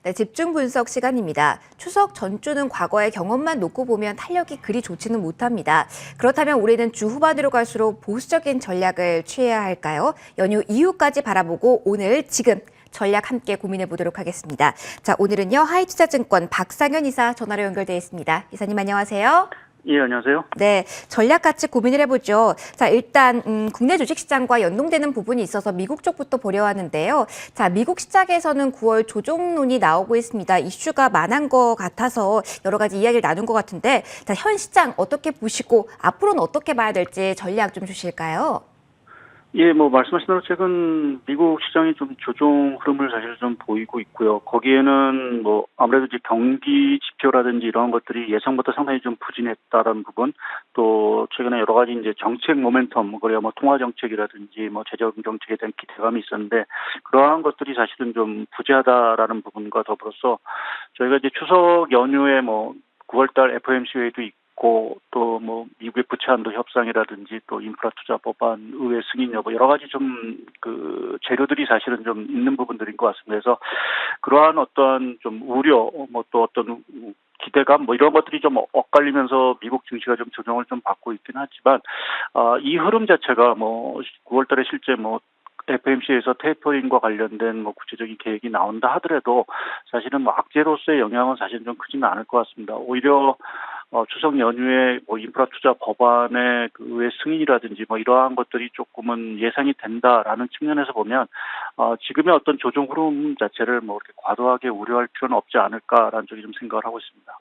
네, 집중 분석 시간입니다. 추석 전주는 과거의 경험만 놓고 보면 탄력이 그리 좋지는 못합니다. 그렇다면 올해는 주 후반으로 갈수록 보수적인 전략을 취해야 할까요? 연휴 이후까지 바라보고 오늘 지금 전략 함께 고민해 보도록 하겠습니다. 자, 오늘은요 하이투자증권 박상현 이사 전화로 연결되어 있습니다. 이사님 안녕하세요. 예, 안녕하세요. 네, 전략 같이 고민을 해보죠. 자, 일단 국내 주식시장과 연동되는 부분이 있어서 미국 쪽부터 보려 하는데요. 자, 미국 시장에서는 9월 조정론이 나오고 있습니다. 이슈가 많은 것 같아서 여러 가지 이야기를 나눈 것 같은데, 자, 현 시장 어떻게 보시고 앞으로는 어떻게 봐야 될지 전략 좀 주실까요? 예, 말씀하신 대로 최근 미국 시장이 좀 조정 흐름을 사실 좀 보이고 있고요. 거기에는 아무래도 이제 경기 지표라든지 이런 것들이 예상보다 상당히 좀 부진했다라는 부분, 또 최근에 여러 가지 이제 정책 모멘텀, 그래야 통화 정책이라든지 재정 정책에 대한 기대감이 있었는데, 그러한 것들이 사실은 좀 부재하다라는 부분과 더불어서 저희가 이제 추석 연휴에 9월달 FOMC 회의도 있고, 또 미국의 부채 한도 협상이라든지 또 인프라 투자 법안 의회 승인 여부 여러 가지 좀 재료들이 사실은 좀 있는 부분들인 것 같습니다. 그래서 그러한 어떠한 좀 우려, 또 어떤 기대감 이런 것들이 좀 엇갈리면서 미국 증시가 좀 조정을 좀 받고 있긴 하지만, 이 흐름 자체가 9월달에 실제 FMC에서 테이퍼링과 관련된 구체적인 계획이 나온다 하더라도 사실은 악재로서의 영향은 사실은 좀 크지는 않을 것 같습니다. 오히려 추석 연휴에 인프라 투자 법안의 그 의회 승인이라든지 이러한 것들이 조금은 예상이 된다라는 측면에서 보면 지금의 어떤 조정 흐름 자체를 이렇게 과도하게 우려할 필요는 없지 않을까라는 쪽이 좀 생각을 하고 있습니다.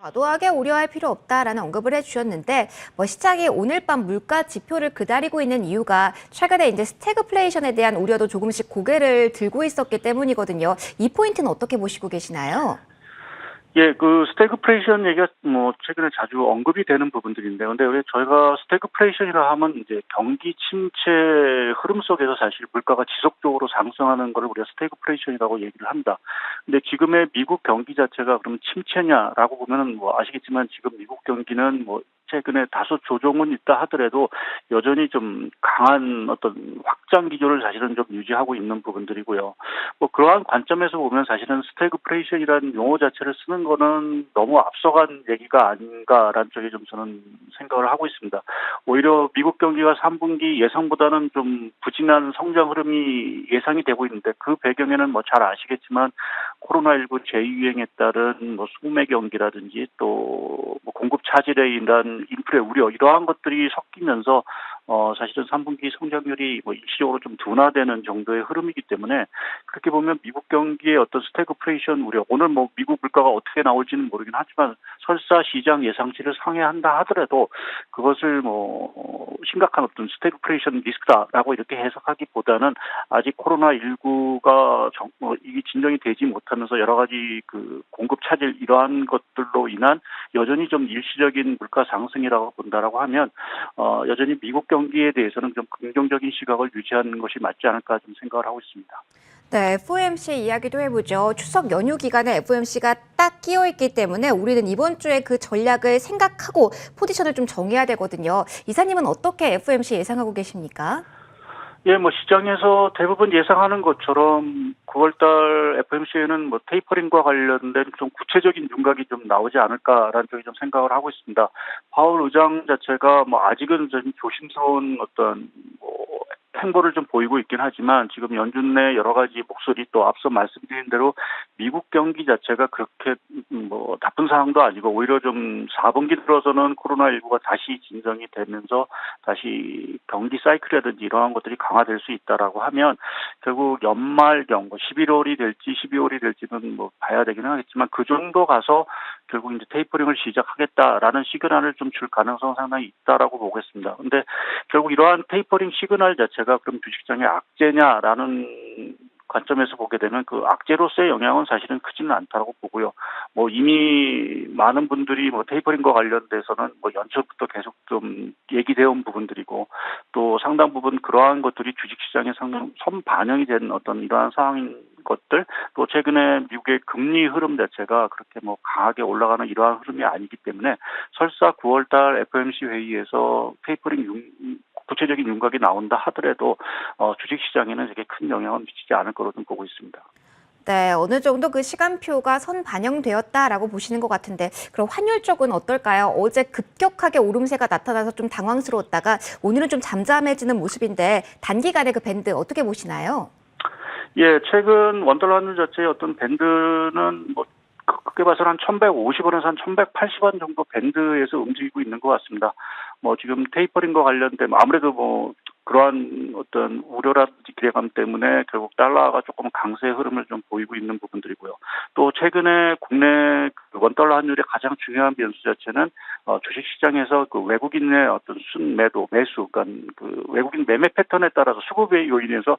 과도하게 우려할 필요 없다라는 언급을 해주셨는데, 시장이 오늘 밤 물가 지표를 기다리고 있는 이유가 최근에 이제 스태그플레이션에 대한 우려도 조금씩 고개를 들고 있었기 때문이거든요. 이 포인트는 어떻게 보시고 계시나요? 예, 그 스태그플레이션 얘기가 최근에 자주 언급이 되는 부분들인데, 근데 왜 저희가 스태그플레이션이라 하면 이제 경기 침체 흐름 속에서 사실 물가가 지속적으로 상승하는 걸 우리가 스태그플레이션이라고 얘기를 합니다. 근데 지금의 미국 경기 자체가 그럼 침체냐라고 보면은 아시겠지만 지금 미국 경기는 최근에 다소 조정은 있다 하더라도 여전히 좀 강한 어떤 확장 기조를 사실은 좀 유지하고 있는 부분들이고요. 그러한 관점에서 보면 사실은 스태그플레이션이라는 용어 자체를 쓰는 거는 너무 앞서간 얘기가 아닌가라는 쪽에 좀 저는 생각을 하고 있습니다. 오히려 미국 경기가 3분기 예상보다는 좀 부진한 성장 흐름이 예상이 되고 있는데, 그 배경에는 잘 아시겠지만 코로나19 재유행에 따른 소매 경기라든지 또 공급 차질에 인한 인플레 우려 이러한 것들이 섞이면서 사실은 3분기 성장률이 일시적으로 좀 둔화되는 정도의 흐름이기 때문에, 그렇게 보면 미국 경기의 어떤 스태그플레이션 우려, 오늘 미국 물가가 어떻게 나올지는 모르긴 하지만 설사 시장 예상치를 상회한다 하더라도 그것을 심각한 어떤 스태그플레이션 리스크다라고 이렇게 해석하기보다는 아직 코로나19가 이게 진정이 되지 못하면서 여러 가지 그 공급 차질 이러한 것들로 인한 여전히 좀 일시적인 물가 상승이라고 본다라고 하면 여전히 미국 경기에 대해서는 좀 긍정적인 시각을 유지하는 것이 맞지 않을까 좀 생각을 하고 있습니다. 네, FOMC 이야기도 해보죠. 추석 연휴 기간에 FOMC가 딱 끼어 있기 때문에 우리는 이번 주에 그 전략을 생각하고 포지션을 좀 정해야 되거든요. 이사님은 어떻게 FOMC 예상하고 계십니까? 예, 시장에서 대부분 예상하는 것처럼 9월달 FMC에는 테이퍼링과 관련된 좀 구체적인 윤곽이 좀 나오지 않을까라는 쪽에 좀 생각을 하고 있습니다. 파월 의장 자체가 아직은 좀 조심스러운 어떤 행보를 좀 보이고 있긴 하지만, 지금 연준 내 여러 가지 목소리, 또 앞서 말씀드린 대로 미국 경기 자체가 그렇게 나쁜 상황도 아니고 오히려 좀 4분기 들어서는 코로나19가 다시 진정이 되면서 다시 경기 사이클이라든지 이러한 것들이 강화될 수 있다라고 하면 결국 연말경 11월이 될지 12월이 될지는 봐야 되기는 하겠지만, 그 정도 가서 결국 이제 테이퍼링을 시작하겠다라는 시그널을 좀 줄 가능성은 상당히 있다라고 보겠습니다. 근데 결국 이러한 테이퍼링 시그널 자체가 그럼 주식시장의 악재냐라는 관점에서 보게 되면 그 악재로서의 영향은 사실은 크지는 않다고 보고요. 이미 많은 분들이 테이퍼링과 관련돼서는 연초부터 계속 좀 얘기되어 온 부분들이고, 또 상당 부분 그러한 것들이 주식시장에 상당 선반영이 된 어떤 이러한 상황인 것들, 또 최근에 미국의 금리 흐름 자체가 그렇게 강하게 올라가는 이러한 흐름이 아니기 때문에 설사 9월달 FOMC 회의에서 테이퍼링 구체적인 윤곽이 나온다 하더라도 주식시장에는 되게 큰 영향은 미치지 않을 거로 좀 보고 있습니다. 네, 어느 정도 그 시간표가 선 반영되었다라고 보시는 것 같은데, 그럼 환율 쪽은 어떨까요? 어제 급격하게 오름세가 나타나서 좀 당황스러웠다가 오늘은 좀 잠잠해지는 모습인데 단기간에 그 밴드 어떻게 보시나요? 예, 최근 원달러 환율 자체의 어떤 밴드는 뭐 크게 봐서는 한 1,150원에서 한 1,180원 정도 밴드에서 움직이고 있는 것 같습니다. 뭐 지금 테이퍼링과 관련된 아무래도 뭐 그러한 어떤 우려라든지 기대감 때문에 결국 달러가 조금 강세의 흐름을 좀 보이고 있는 부분들이고요. 또 최근에 국내 그 원달러 환율의 가장 중요한 변수 자체는 주식시장에서 그 외국인의 어떤 순매도 매수, 그러니까 그 외국인 매매 패턴에 따라서 수급의 요인에서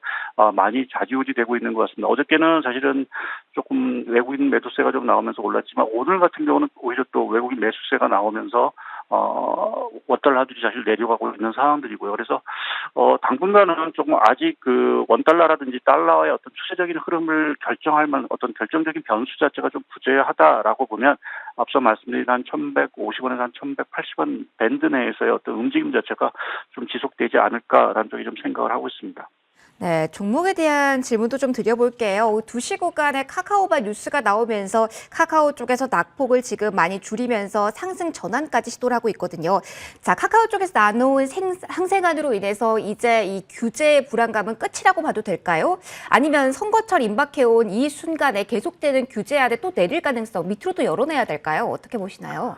많이 좌지우지되고 있는 것 같습니다. 어저께는 사실은 조금 외국인 매도세가 좀 나오면서 올랐지만 오늘 같은 경우는 오히려 또 외국인 매수세가 나오면서 원달러 환율이 사실 내려가고 있는 상황들이고요. 그래서 당분간은 조금 아직 그 원달러라든지 달러의 어떤 추세적인 흐름을 결정할 만한 어떤 결정적인 변수 자체가 좀 부재하다라고 보면 앞서 말씀드린 한 1,150원에서 한 1,180원 밴드 내에서의 어떤 움직임 자체가 좀 지속되지 않을까라는 쪽이 좀 생각을 하고 있습니다. 네, 종목에 대한 질문도 좀 드려볼게요. 2시 구간에 카카오바 뉴스가 나오면서 카카오 쪽에서 낙폭을 지금 많이 줄이면서 상승 전환까지 시도를 하고 있거든요. 자, 카카오 쪽에서 나놓은 항생안으로 인해서 이제 이 규제의 불안감은 끝이라고 봐도 될까요? 아니면 선거철 임박해온 이 순간에 계속되는 규제안에 또 내릴 가능성 밑으로 또 열어내야 될까요? 어떻게 보시나요?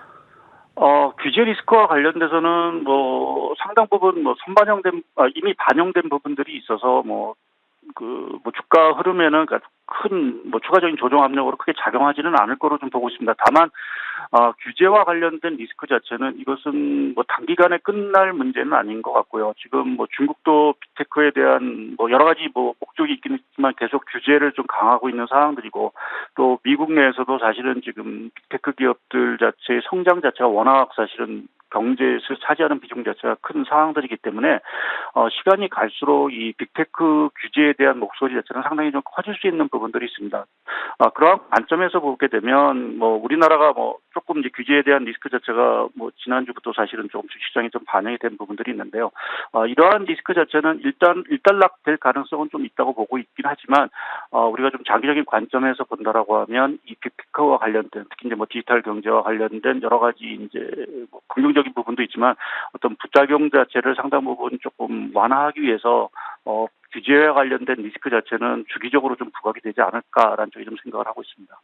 규제 리스크와 관련돼서는 뭐 상당 부분 뭐 이미 반영된 부분들이 있어서 뭐 주가 흐름에는 큰 뭐 추가적인 조정 압력으로 크게 작용하지는 않을 거로 좀 보고 있습니다. 다만 규제와 관련된 리스크 자체는 이것은 뭐 단기간에 끝날 문제는 아닌 것 같고요. 지금 뭐 중국도 빅테크에 대한 뭐 여러 가지 뭐 목적이 있긴 있지만 계속 규제를 좀 강화하고 있는 상황들이고 또 미국 내에서도 사실은 지금 빅테크 기업들 자체의 성장 자체가 워낙 사실은 경제에서 차지하는 비중 자체가 큰 상황들이기 때문에 시간이 갈수록 이 빅테크 규제에 대한 목소리 자체는 상당히 좀 커질 수 있는 부분들이 있습니다. 그러한 관점에서 보게 되면 뭐 우리나라가 뭐 조금 이제 규제에 대한 리스크 자체가 뭐 지난주부터 사실은 조금씩 시장에 좀 반영이 된 부분들이 있는데요. 이러한 리스크 자체는 일단락될 가능성은 좀 있다고 보고 있긴 하지만 우리가 좀 장기적인 관점에서 본다라고 하면 이 빅테크와 관련된 특히 이제 뭐 디지털 경제와 관련된 여러 가지 이제 뭐 긍정적인 부분도 있지만 어떤 부작용 자체를 상당 부분 조금 완화하기 위해서 규제와 관련된 리스크 자체는 주기적으로 좀 부각이 되지 않을까라는 쪽에 좀 생각을 하고 있습니다.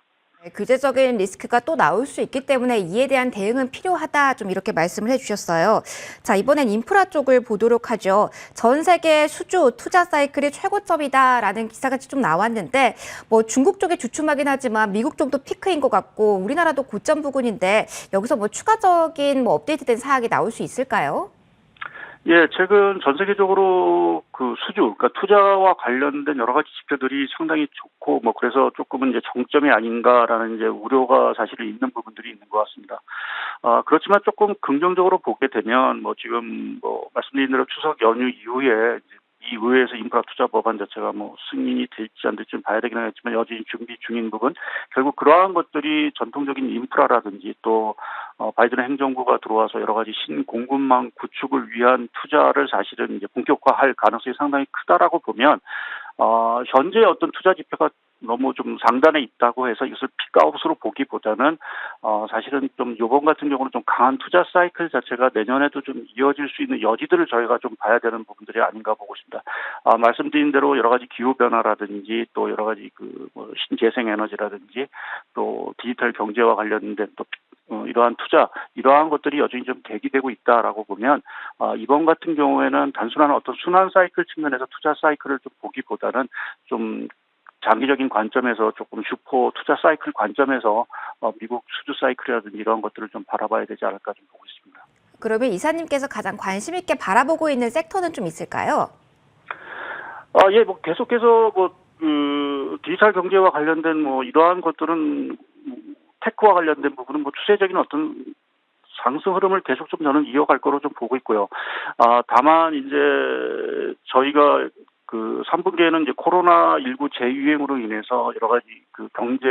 네, 규제적인 리스크가 또 나올 수 있기 때문에 이에 대한 대응은 필요하다 좀 이렇게 말씀을 해주셨어요. 자, 이번엔 인프라 쪽을 보도록 하죠. 전 세계 수주 투자 사이클이 최고점이다라는 기사가 좀 나왔는데 뭐 중국 쪽이 주춤하긴 하지만 미국 쪽도 피크인 것 같고 우리나라도 고점 부근인데 여기서 뭐 추가적인 뭐 업데이트된 사항이 나올 수 있을까요? 예, 최근 전 세계적으로 그 그러니까 투자와 관련된 여러 가지 지표들이 상당히 좋고, 뭐, 그래서 조금은 이제 정점이 아닌가라는 이제 우려가 사실은 있는 부분들이 있는 것 같습니다. 그렇지만 조금 긍정적으로 보게 되면, 뭐, 지금 뭐, 말씀드린 대로 추석 연휴 이후에 이제 이 의회에서 인프라 투자 법안 자체가 뭐 승인이 될지 안 될지 좀 봐야 되긴 하겠지만 여전히 준비 중인 부분, 결국 그러한 것들이 전통적인 인프라라든지 또 바이든 행정부가 들어와서 여러 가지 신공급망 구축을 위한 투자를 사실은 이제 본격화할 가능성이 상당히 크다라고 보면 현재 어떤 투자 지표가 너무 좀 상단에 있다고 해서 이것을 픽아웃으로 보기보다는 사실은 좀 요번 같은 경우는 좀 강한 투자 사이클 자체가 내년에도 좀 이어질 수 있는 여지들을 저희가 좀 봐야 되는 부분들이 아닌가 보고 있습니다. 말씀드린 대로 여러 가지 기후 변화라든지 또 여러 가지 그 뭐 신재생 에너지라든지 또 디지털 경제와 관련된 또 이러한 투자, 이러한 것들이 여전히 좀 대기되고 있다라고 보면 이번 같은 경우에는 단순한 어떤 순환 사이클 측면에서 투자 사이클을 좀 보기보다는 좀 장기적인 관점에서 조금 슈퍼 투자 사이클 관점에서 미국 수주 사이클이라든지 이런 것들을 좀 바라봐야 되지 않을까 좀 보고 있습니다. 그러면 이사님께서 가장 관심 있게 바라보고 있는 섹터는 좀 있을까요? 예, 뭐 계속해서 디지털 경제와 관련된 뭐 이러한 것들은 테크와 관련된 부분은 뭐 추세적인 어떤 상승 흐름을 계속 좀 저는 이어갈 거로 좀 보고 있고요. 다만 이제 저희가 그 3분기에는 이제 코로나19 재유행으로 인해서 여러 가지 그 경제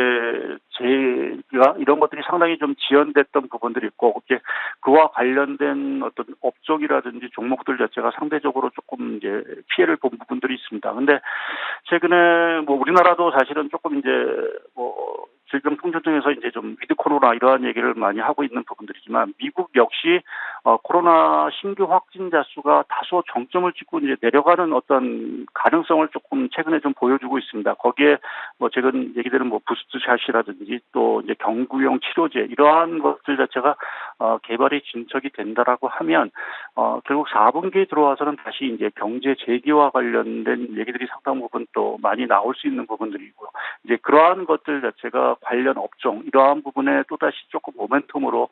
재해가 이런 것들이 상당히 좀 지연됐던 부분들이 있고, 이제 그와 관련된 어떤 업종이라든지 종목들 자체가 상대적으로 조금 이제 피해를 본 부분들이 있습니다. 근데 최근에 뭐 우리나라도 사실은 조금 이제 뭐 질병통제청에서 이제 좀 위드 코로나 이러한 얘기를 많이 하고 있는 부분들이지만, 미국 역시 코로나 신규 확진자 수가 다소 정점을 찍고 이제 내려가는 어떤 가능성을 조금 최근에 좀 보여주고 있습니다. 거기에 뭐 최근 얘기되는 뭐 부스트샷이라든지 또 이제 경구용 치료제 이러한 것들 자체가 개발이 진척이 된다라고 하면 결국 4분기에 들어와서는 다시 이제 경제 재기와 관련된 얘기들이 상당 부분 또 많이 나올 수 있는 부분들이고요. 이제 그러한 것들 자체가 관련 업종 이러한 부분에 또다시 조금 모멘텀으로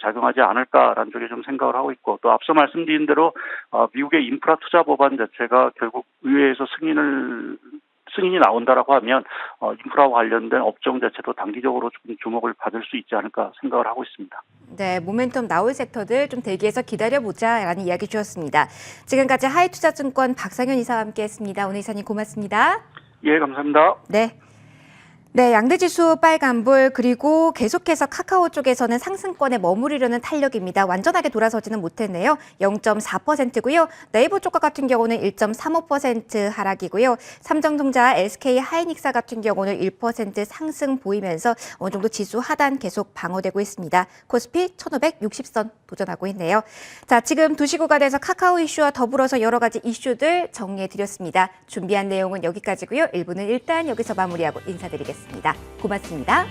작용하지 않을까라는 쪽에 좀 생각을 하고 있고, 또 앞서 말씀드린 대로 미국의 인프라 투자 법안 자체가 결국 의회에서 승인이 나온다라고 하면 인프라와 관련된 업종 자체도 단기적으로 좀 주목을 받을 수 있지 않을까 생각을 하고 있습니다. 네, 모멘텀 나올 섹터들 좀 대기해서 기다려보자라는 이야기 주셨습니다. 지금까지 하이투자증권 박상현 이사와 함께했습니다. 오늘 이사님 고맙습니다. 예, 감사합니다. 네. 네, 양대지수 빨간불, 그리고 계속해서 카카오 쪽에서는 상승권에 머무르려는 탄력입니다. 완전하게 돌아서지는 못했네요. 0.4%고요. 네이버 쪽과 같은 경우는 1.35% 하락이고요. 삼성전자, SK하이닉스 같은 경우는 1% 상승 보이면서 어느 정도 지수 하단 계속 방어되고 있습니다. 코스피 1560선 도전하고 있네요. 자, 지금 2시 구간에서 카카오 이슈와 더불어서 여러 가지 이슈들 정리해드렸습니다. 준비한 내용은 여기까지고요. 1부는 일단 여기서 마무리하고 인사드리겠습니다. 고맙습니다.